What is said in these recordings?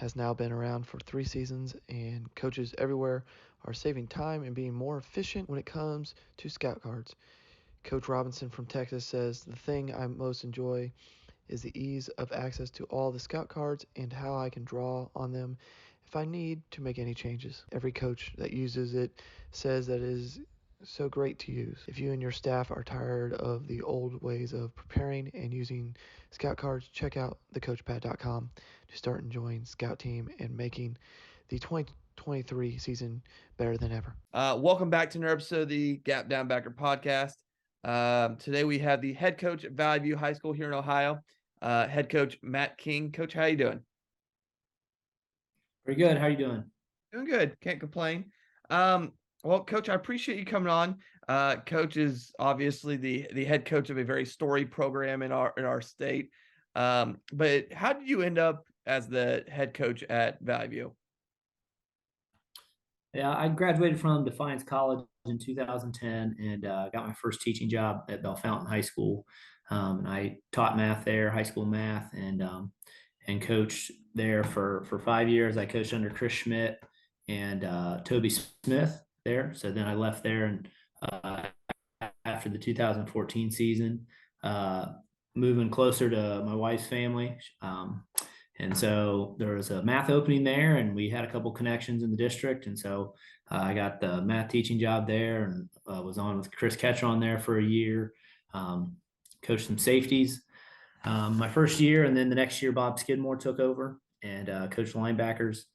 has now been around for 3 seasons, and coaches everywhere are saving time and being more efficient when it comes to scout cards. Coach Robinson from Texas says, "The thing I most enjoy is the ease of access to all the scout cards and how I can draw on them if I need to make any changes. Every coach that uses it says that it is so great to use. If you and your staff are tired of the old ways of preparing and using scout cards, check out thecoachpad.com to start enjoying Scout Team and making the 2023 season better than ever." Welcome back to another episode of the Gap Down Backer podcast. Today we have the head coach at Valley View High School here in Ohio, head coach Matt King. Coach, how you doing? Pretty good. How you doing? Doing good. Can't complain. Well, Coach, I appreciate you coming on. Coach is obviously the head coach of a very storied program in our state. But how did you end up as the head coach at Valley View? Yeah, I graduated from Defiance College in 2010 and got my first teaching job at Bellefontaine High School. And I taught math there, high school math, and coached there for 5 years. I coached under Chris Schmidt and Toby Smith there. So then I left there and after the 2014 season, moving closer to my wife's family. And so there was a math opening there, and we had a couple connections in the district. And so I got the math teaching job there and was on with Chris Ketchon there for a year, coached some safeties my first year. And then the next year, Bob Skidmore took over and coached linebackers.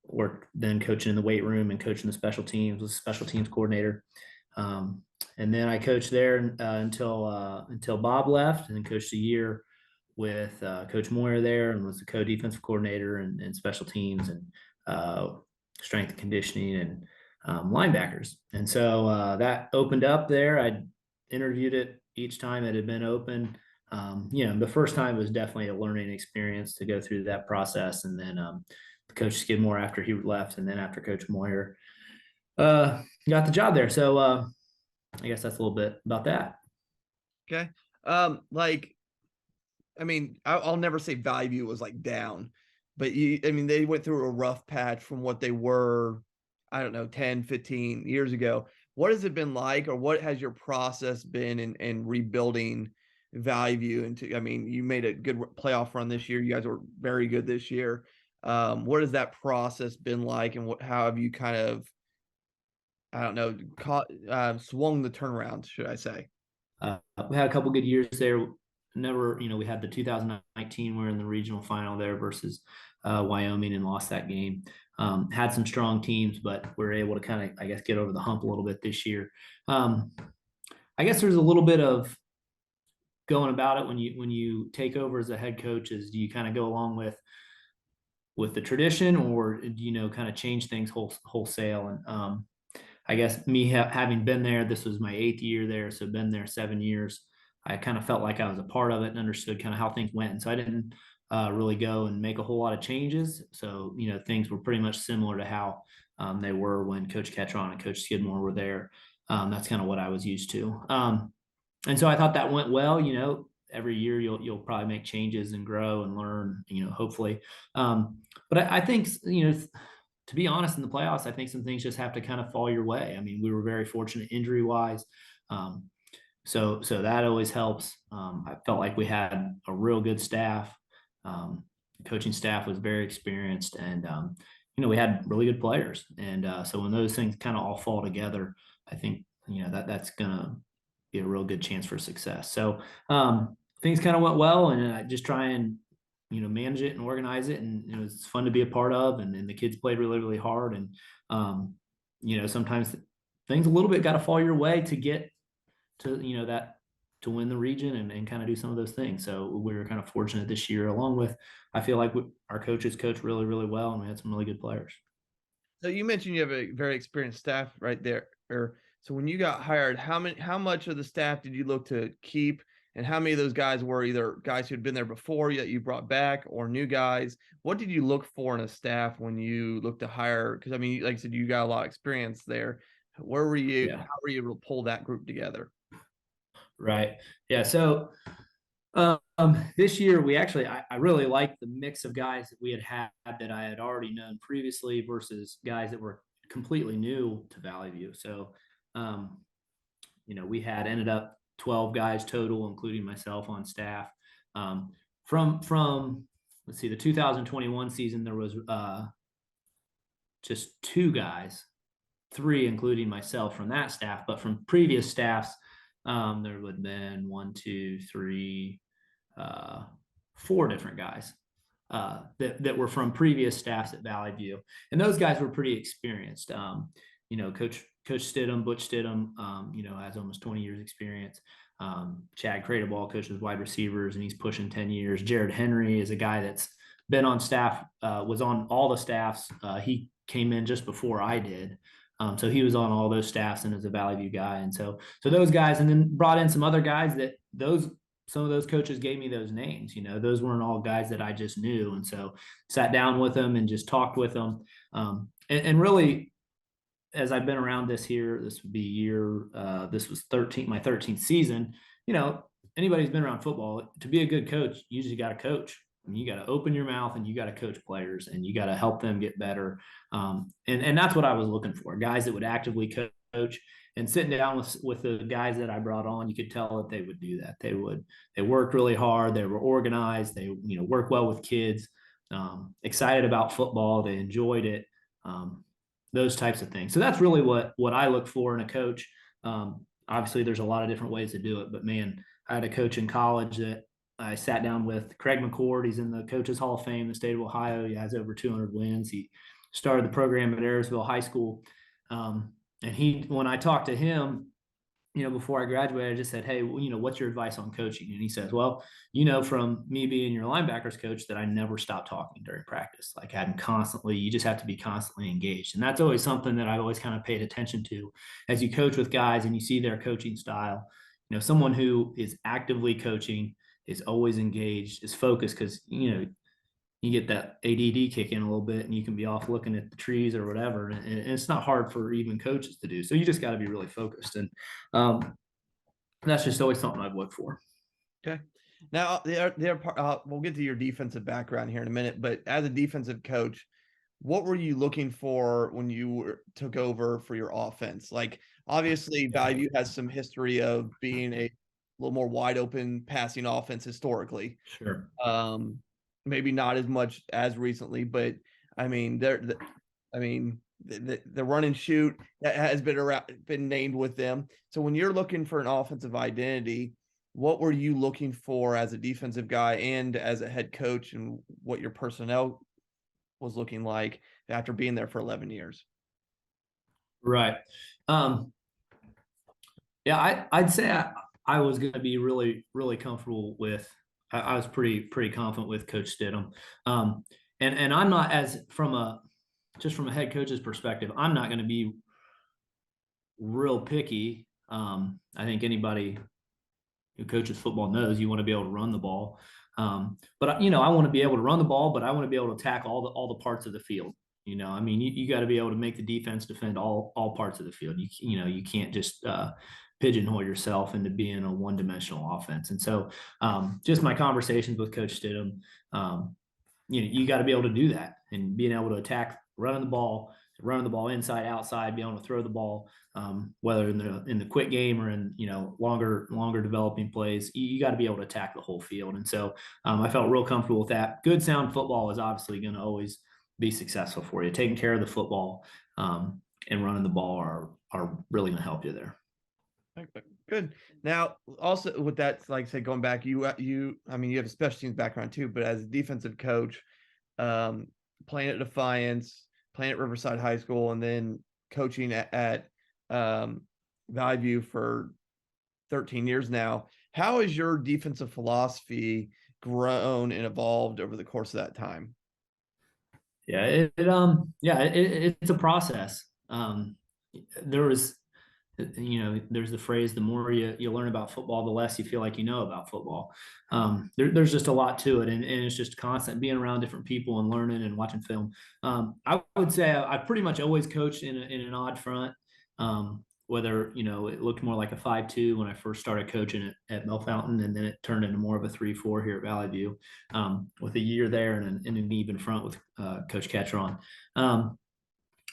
Worked then coaching in the weight room and coaching the special teams, was a special teams coordinator. And then I coached there until Bob left, and then coached a year with Coach Moyer there and was the co-defensive coordinator and special teams and strength and conditioning and linebackers. And so that opened up there. I interviewed it each time it had been open. The first time was definitely a learning experience to go through that process. And then Coach Skidmore after he left, and then after Coach Moyer got the job there. So I guess that's a little bit about that. Okay. I'll never say Valley View was like down, but they went through a rough patch from what they were, I don't know, 10, 15 years ago. What has it been like, or what has your process been in rebuilding Valley View into, you made a good playoff run this year. You guys were very good this year. What has that process been like, and how have you kind of, I don't know, swung the turnaround, should I say? We had a couple good years there. We had the 2019, we're in the regional final there versus Wyoming and lost that game. Had some strong teams, but we were able to kind of, I guess, get over the hump a little bit this year. I guess there's a little bit of going about it when you take over as a head coach. Is do you kind of go along with the tradition, or do you kind of change things wholesale? And I guess me having been there, this was my 8th year there, so been there 7 years. I kind of felt like I was a part of it and understood kind of how things went. And so I didn't really go and make a whole lot of changes. So, things were pretty much similar to how they were when Coach Ketchon and Coach Skidmore were there. That's kind of what I was used to. And so I thought that went well. Every year you'll probably make changes and grow and learn, hopefully. But I think, to be honest, in the playoffs, I think some things just have to kind of fall your way. We were very fortunate injury wise. So that always helps. I felt like we had a real good staff. Coaching staff was very experienced, and we had really good players. And so when those things kind of all fall together, I think that's gonna be a real good chance for success. So things kind of went well, and I just try and manage it and organize it, and it was fun to be a part of. And the kids played really, really hard, and sometimes things a little bit got to fall your way to get to to win the region and kind of do some of those things. So we were kind of fortunate this year, along with, I feel like our coaches coached really, really well, and we had some really good players. So you mentioned you have a very experienced staff right there. So when you got hired, how much of the staff did you look to keep, and how many of those guys were either guys who had been there before that you brought back, or new guys? What did you look for in a staff when you looked to hire? Because like I said, you got a lot of experience there. Where were you? Yeah. How were you able to pull that group together? Right. Yeah. So This year we actually, I really liked the mix of guys that we had that I had already known previously versus guys that were completely new to Valley View. So, we had ended up 12 guys total, including myself on staff. From let's see, the 2021 season, there was just 2 guys, 3 including myself from that staff, but from previous staffs, there would have been 1, 2, 3, 4 different guys that were from previous staffs at Valley View, and those guys were pretty experienced. Coach Stidham, Butch Stidham, has almost 20 years experience. Chad Cradaball coaches wide receivers, and he's pushing 10 years. Jared Henry is a guy that's been on staff, was on all the staffs. He came in just before I did. So he was on all those staffs and is a Valley View guy. And so those guys, and then brought in some other guys that some of those coaches gave me those names. Those weren't all guys that I just knew. And so sat down with them and just talked with them. And really, as I've been around this would be this was my 13th season. Anybody who's been around football, to be a good coach, you usually got to coach. You got to open your mouth and you got to coach players and you got to help them get better. And that's what I was looking for, guys that would actively coach. And sitting down with the guys that I brought on, you could tell that they would do that. They worked really hard. They were organized. They, work well with kids, excited about football. They enjoyed it. Those types of things. So that's really what I look for in a coach. Obviously there's a lot of different ways to do it, but man, I had a coach in college that I sat down with, Craig McCord. He's in the Coaches Hall of Fame in the state of Ohio. He has over 200 wins. He started the program at Ayersville High School. And when I talked to him, before I graduated, I just said, hey, what's your advice on coaching? And he says, well, from me being your linebackers coach, that I never stopped talking during practice. Like you just have to be constantly engaged. And that's always something that I've always kind of paid attention to as you coach with guys and you see their coaching style. Someone who is actively coaching, is always engaged, is focused, because, you get that ADD kick in a little bit and you can be off looking at the trees or whatever. And it's not hard for even coaches to do. So you just got to be really focused. And that's just always something I've looked for. Okay. Now, we'll get to your defensive background here in a minute, but as a defensive coach, what were you looking for when you took over for your offense? Like, obviously, Valley View has some history of being a little more wide open passing offense historically. Sure. Maybe not as much as recently, but I mean, the run and shoot that has been named with them. So when you're looking for an offensive identity, what were you looking for as a defensive guy and as a head coach, and what your personnel was looking like after being there for 11 years? Right. Yeah, I'd say I was going to be really, really comfortable with. I was pretty confident with Coach Stidham, and I'm not just from a head coach's perspective. I'm not going to be real picky. I think anybody who coaches football knows you want to be able to run the ball, but I want to be able to run the ball, but I want to be able to attack all the parts of the field. You got to be able to make the defense defend all parts of the field. You can't just pigeonhole yourself into being a one-dimensional offense. And so just my conversations with Coach Stidham, you got to be able to do that, and being able to attack, running the ball inside, outside, be able to throw the ball, whether in the quick game or in longer developing plays. You got to be able to attack the whole field. And so I felt real comfortable with that. Good sound football is obviously going to always be successful for you. Taking care of the football and running the ball are really going to help you there. Good. Now, also with that, like I said, going back, you have a special teams background too, but as a defensive coach, playing at Defiance, playing at Riverside High School, and then coaching at Valley View for 13 years now. How has your defensive philosophy grown and evolved over the course of that time? Yeah, it's a process. There's the phrase, the more you learn about football, the less you feel like you know about football. There's just a lot to it, and it's just constant being around different people and learning and watching film. I would say I pretty much always coached in an odd front. whether, it looked more like a 5-2 when I first started coaching at Bell Fountain, and then it turned into more of a 3-4 here at Valley View, with a year there and an even front with Coach Ketron.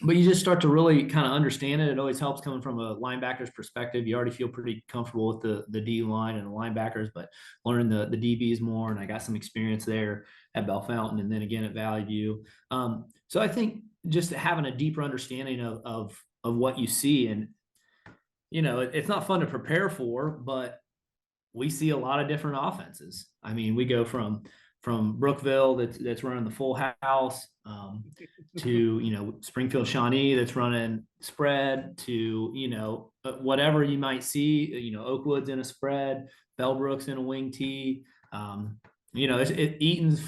But you just start to really kind of understand it. It always helps coming from a linebacker's perspective. You already feel pretty comfortable with the D line and the linebackers, but learning the DBs more. And I got some experience there at Bell Fountain and then again at Valley View. So I think just having a deeper understanding of what you see, and, it's not fun to prepare for, but we see a lot of different offenses. I mean, we go from Brookville that's running the full house, to Springfield Shawnee that's running spread, to whatever you might see. Oakwood's in a spread, Bellbrook's in a wing tee. Eaton's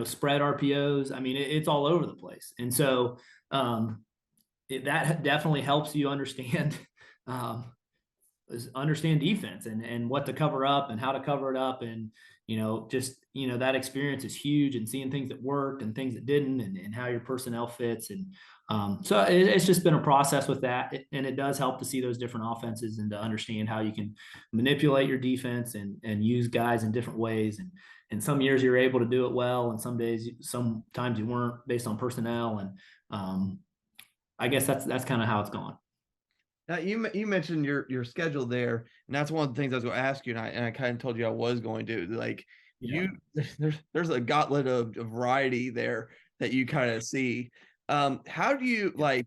spread RPOs. I mean, it's all over the place, and so that definitely helps you understand. Understand defense and what to cover up and how to cover it up, and that experience is huge, and seeing things that worked and things that didn't, and how your personnel fits. And so it's just been a process with that, and it does help to see those different offenses and to understand how you can manipulate your defense and use guys in different ways. And some years you're able to do it well, and sometimes you weren't, based on personnel. And I guess that's kind of how it's gone. Now you mentioned your schedule there, and that's one of the things I was going to ask you, and I kind of told you I was going to, like, there's a gauntlet of variety there that you kind of see. How do you, like,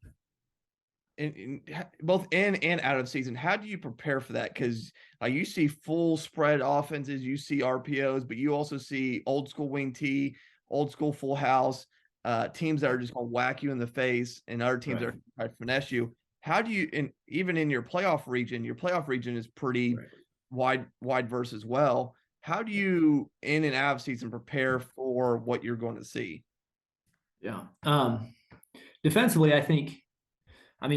in both in and out of season, how do you prepare for that? Because you see full spread offenses, you see RPOs, but you also see old school wing T, old school full house, teams that are just going to whack you in the face, and other teams that are trying to finesse you. How do you, and even in your playoff region is pretty wide verse as well. How do you, in and out of season, prepare for what you're going to see? Yeah. Defensively, I think,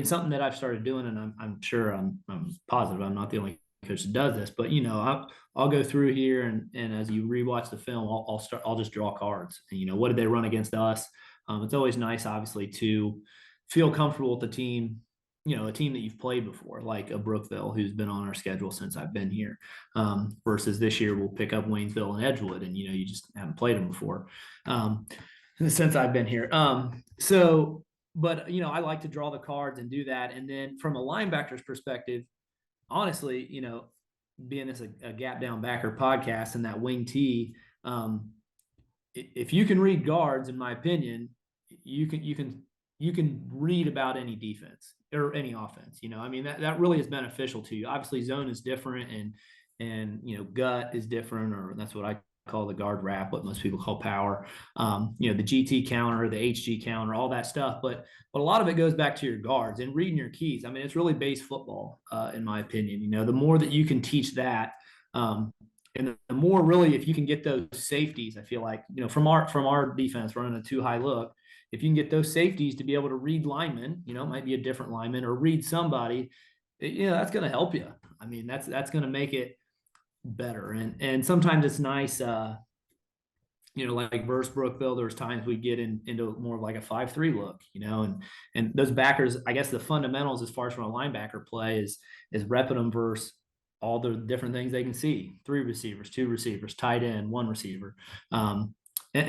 something that I've started doing, and I'm sure I'm positive I'm not the only coach that does this, but I'll go through here, and as you rewatch the film, I'll just draw cards. And, what did they run against us? It's always nice, obviously, to feel comfortable with the team, a team that you've played before, like a Brookville, who's been on our schedule since I've been here, versus this year we'll pick up Waynesville and Edgewood, and you just haven't played them before since I've been here. But I like to draw the cards and do that. And then from a linebacker's perspective, honestly, being this a gap down backer podcast and that wing T, if you can read guards, in my opinion, you can read about any defense or any offense. That really is beneficial to you. Obviously, zone is different, and gut is different, or that's what I call the guard wrap, what most people call power. The GT counter, the HG counter, all that stuff. But a lot of it goes back to your guards and reading your keys. It's really base football, in my opinion. The more that you can teach that, and the more, really, if you can get those safeties, I feel like, from our defense running a too high look, if you can get those safeties to be able to read linemen, it might be a different lineman, or read somebody, that's going to help you. That's going to make it better. And sometimes it's nice, like versus Brookville, there's times we get into more of like a 5-3 look, and those backers, I guess the fundamentals as far as from a linebacker play is repping them versus all the different things they can see: 3 receivers, 2 receivers, tight end, 1 receiver, and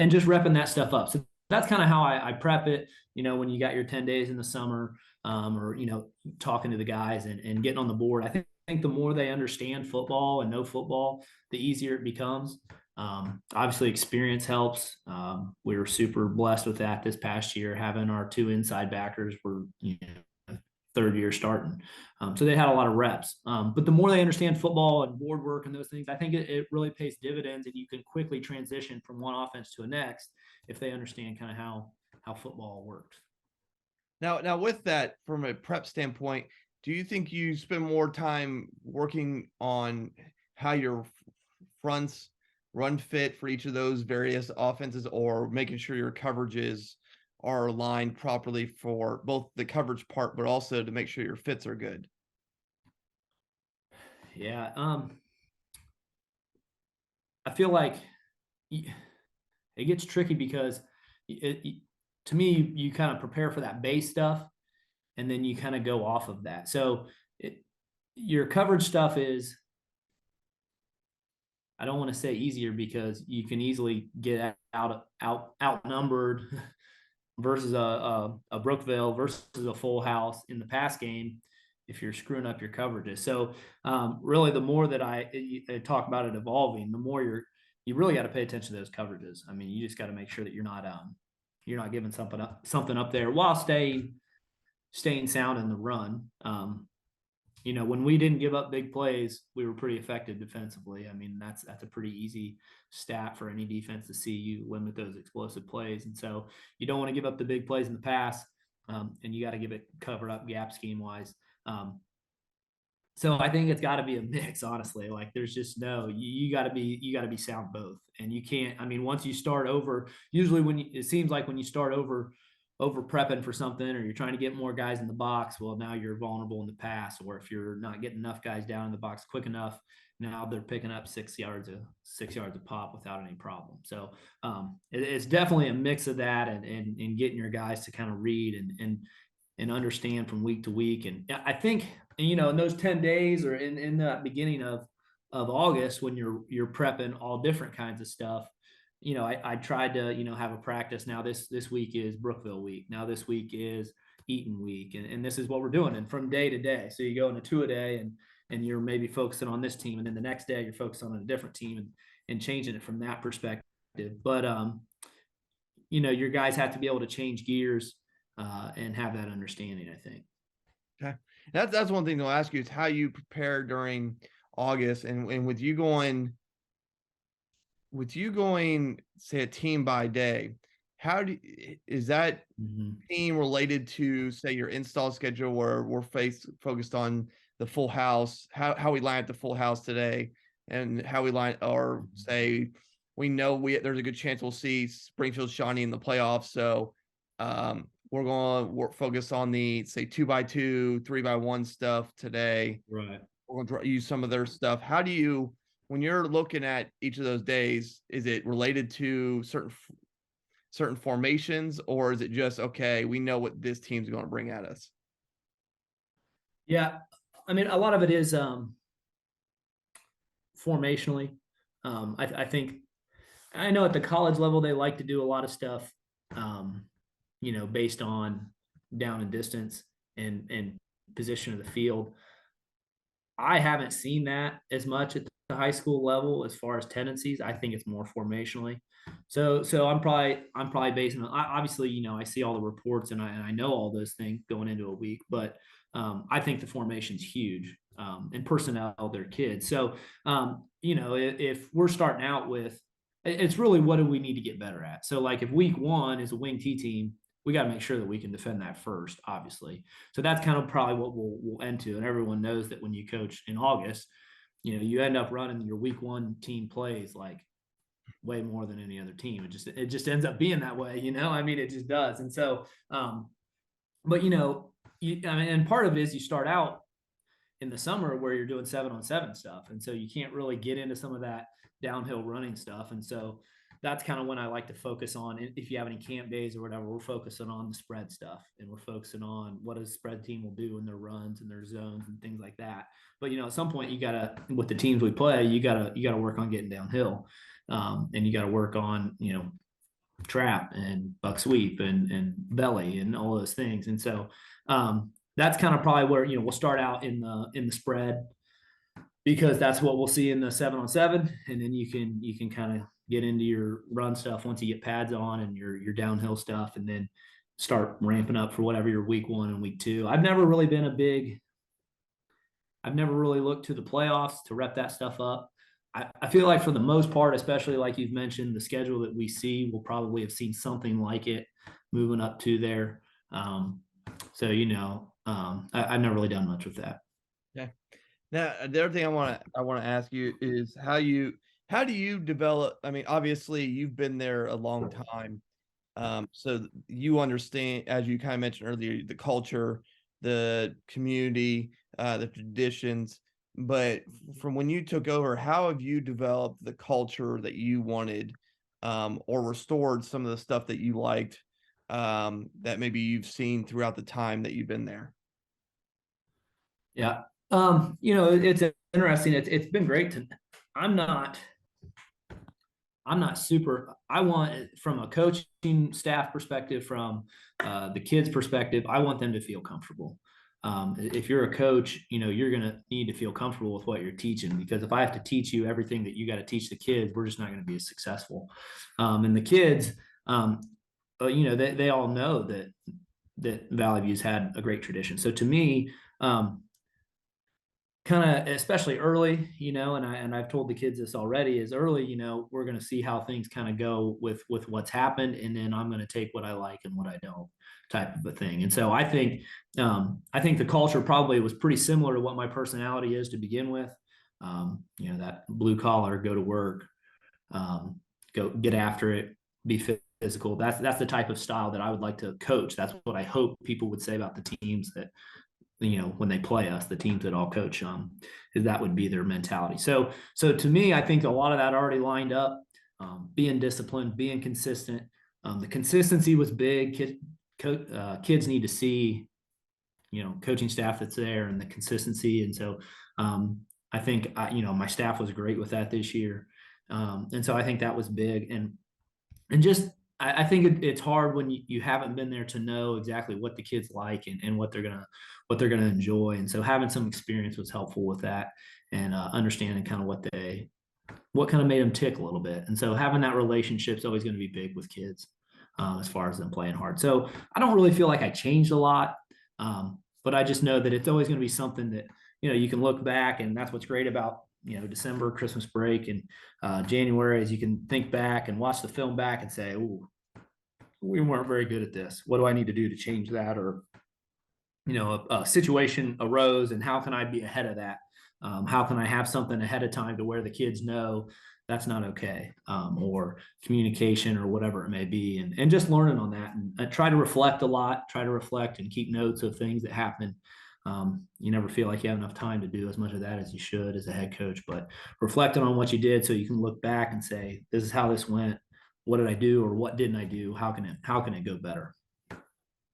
just repping that stuff up. So that's kind of how I prep it, when you got your 10 days in the summer, or, talking to the guys and getting on the board. I think the more they understand football and know football, the easier it becomes. Obviously, experience helps. We were super blessed with that this past year, having our 2 inside backers were, third year starting. So they had a lot of reps. But the more they understand football and board work and those things, I think it really pays dividends, and you can quickly transition from one offense to the next if they understand kind of how football works. Now with that, from a prep standpoint, do you think you spend more time working on how your fronts run fit for each of those various offenses, or making sure your coverages are aligned properly for both the coverage part, but also to make sure your fits are good? Yeah. I feel like it gets tricky because to me, you kind of prepare for that base stuff, and then you kind of go off of that. So your coverage stuff is, I don't want to say easier because you can easily get outnumbered versus a Brookville versus a full house in the pass game if you're screwing up your coverages. So really, the more that I talk about it evolving, the more you really got to pay attention to those coverages. I mean, you just got to make sure that you're not giving something up there while staying sound in the run. When we didn't give up big plays, we were pretty effective defensively. I mean, that's a pretty easy stat for any defense to see. You limit those explosive plays. And so you don't want to give up the big plays in the pass, and you got to give it covered up gap scheme wise. So I think it's got to be a mix, honestly. Like there's just you got to be sound both. And you can't, I mean, once you start over, usually it seems like when you start over prepping for something, or you're trying to get more guys in the box, well, now you're vulnerable in the pass. Or if you're not getting enough guys down in the box quick enough, now they're picking up 6 yards a pop without any problem. So it's definitely a mix of that and getting your guys to kind of read and understand from week to week. And I think, in those 10 days or in the beginning of August, when you're prepping all different kinds of stuff, I tried to, have a practice. Now this week is Brookville week. Now this week is Eaton week. And this is what we're doing. And from day to day. So you go into 2 a day and you're maybe focusing on this team. And then the next day you're focused on a different team and changing it from that perspective. But, your guys have to be able to change gears and have that understanding, I think. Okay. That's one thing they'll ask you is how you prepare during August and with you going, say a team by day, is that team related to, say, your install schedule where we're focused on the full house, how we line up the full house today and how we line, or say, we know there's a good chance we'll see Springfield Shawnee in the playoffs. So, we're going to focus on the, say, 2x2, 3x1 stuff today. Right. We're going to use some of their stuff. How do you, when you're looking at each of those days, is it related to certain formations, or is it just, okay, we know what this team's going to bring at us? Yeah. I mean, a lot of it is formationally. I think, I know at the college level, they like to do a lot of stuff, based on down and distance and position of the field. I haven't seen that as much at the high school level as far as tendencies. I think it's more formationally. So I'm probably basing on, obviously, I see all the reports and I know all those things going into a week, but I think the formation's huge, and personnel, their kids. So, if we're starting out with, it's really, what do we need to get better at? So like if week 1 is a wing T team, we got to make sure that we can defend that first, obviously. So that's kind of probably what we'll end to. And everyone knows that when you coach in August, you end up running your week 1 team plays like way more than any other team. It just ends up being that way, I mean, it just does. And so, but and part of it is you start out in the summer where you're doing 7-on-7 stuff. And so you can't really get into some of that downhill running stuff. And so that's kind of when I like to focus on, if you have any camp days or whatever, we're focusing on the spread stuff, and we're focusing on what a spread team will do in their runs and their zones and things like that. But, at some point with the teams we play, you gotta work on getting downhill. And you got to work on, trap and buck sweep and belly and all those things. And so, that's kind of probably where, we'll start out in the spread, because that's what we'll see in the 7-on-7. And then you can kind of get into your run stuff once you get pads on and your downhill stuff, and then start ramping up for whatever your week 1 and week 2. I've never really looked to the playoffs to rep that stuff up. I feel like for the most part, especially like you've mentioned, the schedule that we see, we'll probably have seen something like it moving up to there. So, I've never really done much with that. Yeah. Now, the other thing I want to ask you is how do you develop? I mean, obviously you've been there a long time. So you understand, as you kind of mentioned earlier, the culture, the community, the traditions, but from when you took over, how have you developed the culture that you wanted, or restored some of the stuff that you liked, that maybe you've seen throughout the time that you've been there? Yeah. It's interesting. It's been great to. I'm not super. I want, from a coaching staff perspective, from the kids' perspective, I want them to feel comfortable. If you're a coach, you're going to need to feel comfortable with what you're teaching, because if I have to teach you everything that you got to teach the kids, we're just not going to be as successful. And the kids, they all know that Valley View's had a great tradition. So to me, kind of, especially early, and I've told the kids this already, is early, we're going to see how things kind of go with what's happened, and then I'm going to take what I like and what I don't, type of a thing. And so I think the culture probably was pretty similar to what my personality is to begin with. That blue collar, go to work, go get after it, be physical. That's the type of style that I would like to coach. That's what I hope people would say about the teams that, when they play us, the teams that I'll coach, is that would be their mentality. So to me, I think a lot of that already lined up. Being disciplined, being consistent. The consistency was big. Kids need to see, coaching staff that's there, and the consistency. And so I think, my staff was great with that this year. And so I think that was big. And just, I think it's hard when you haven't been there to know exactly what the kids like and what they're gonna enjoy. And so having some experience was helpful with that, and understanding kind of what kind of made them tick a little bit. And so having that relationship is always going to be big with kids, as far as them playing hard. So I don't really feel like I changed a lot, but I just know that it's always going to be something that, you can look back, and that's what's great about, December, Christmas break, and January, is you can think back and watch the film back and say, "Ooh, we weren't very good at this. What do I need to do to change that?" Or, a situation arose, and how can I be ahead of that? How can I have something ahead of time to where the kids know that's not okay, or communication, or whatever it may be, and just learning on that, and try to reflect a lot, try to reflect and keep notes of things that happen. You never feel like you have enough time to do as much of that as you should as a head coach, but reflecting on what you did, so you can look back and say, this is how this went. What did I do, or what didn't I do? How can it go better?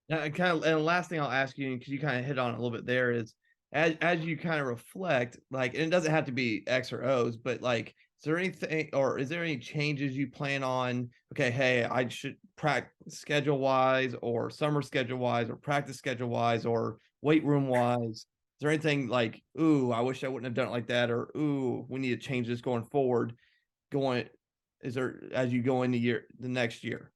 Now, and the last thing I'll ask you, because you kind of hit on it a little bit there, is as you kind of reflect, like, and it doesn't have to be X or O's, but like, is there anything, or is there any changes you plan on? Okay, hey, I should practice schedule wise, or summer schedule wise, or practice schedule wise, or weight room wise. Is there anything like, ooh, I wish I wouldn't have done it like that, or ooh, we need to change this going forward? Is there, as you go into the next year?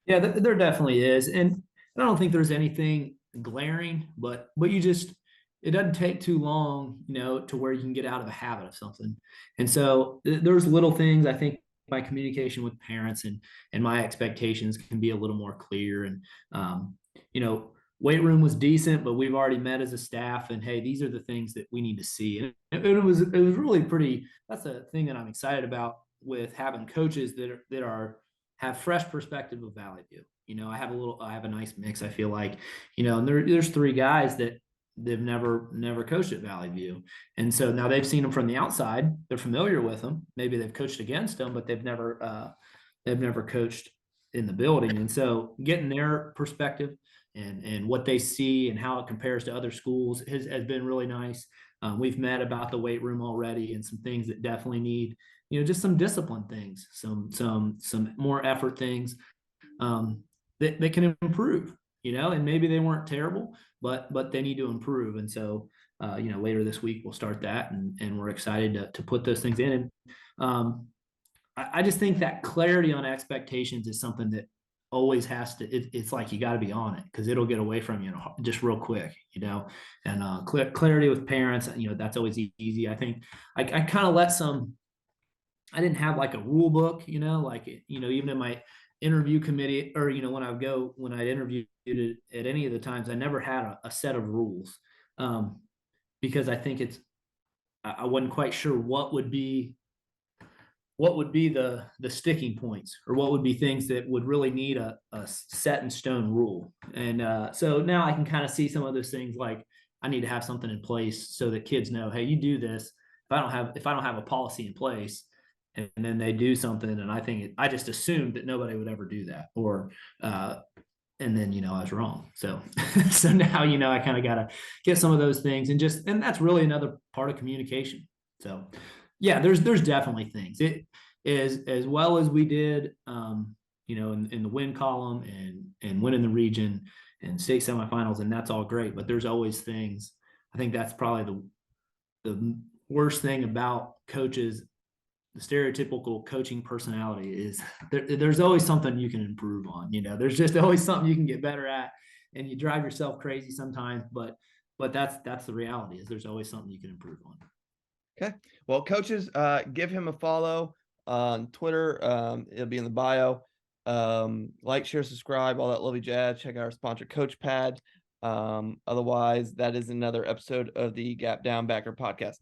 Yeah, there definitely is, and I don't think there's anything glaring, but it doesn't take too long, to where you can get out of the habit of something. And so there's little things. I think my communication with parents and my expectations can be a little more clear. And you know, weight room was decent, but we've already met as a staff, and hey, these are the things that we need to see. And it was really pretty. That's a thing that I'm excited about, with having coaches that have fresh perspective of Valley View. I have a nice mix, I feel like, and there's three guys that they've never coached at Valley View. And so now they've seen them from the outside. They're familiar with them. Maybe they've coached against them, but they've never coached in the building. And so getting their perspective and what they see and how it compares to other schools has been really nice. We've met about the weight room already, and some things that definitely need, just some discipline things, some more effort things, that can improve, and maybe they weren't terrible, but they need to improve. And so, later this week we'll start that, and we're excited to put those things in. And I just think that clarity on expectations is something that always has to, it's like, you got to be on it, because it'll get away from you just real quick, and clarity with parents, that's always easy. I think I kind of I didn't have like a rule book, even in my interview committee, or, when I interviewed at any of the times, I never had a set of rules, because I think I wasn't quite sure what would be the sticking points, or what would be things that would really need a set in stone rule. And so now I can kind of see some of those things, like I need to have something in place so that kids know, hey, you do this. If I don't have a policy in place, and then they do something, and I just assumed that nobody would ever do that, or and And then, I was wrong. So, so now, I kind of got to get some of those things and that's really another part of communication. So yeah, there's definitely things. It is as well as we did, in the win column and winning the region and state semifinals, and that's all great, but there's always things. I think that's probably the worst thing about coaches. The stereotypical coaching personality is there's always something you can improve on. There's just always something you can get better at, and you drive yourself crazy sometimes, but that's the reality, is there's always something you can improve on. Okay. Well, coaches, give him a follow on Twitter. It'll be in the bio. Like, share, subscribe, all that lovely jazz. Check out our sponsor, Coachpad. Otherwise, that is another episode of the Gap Down Backer podcast.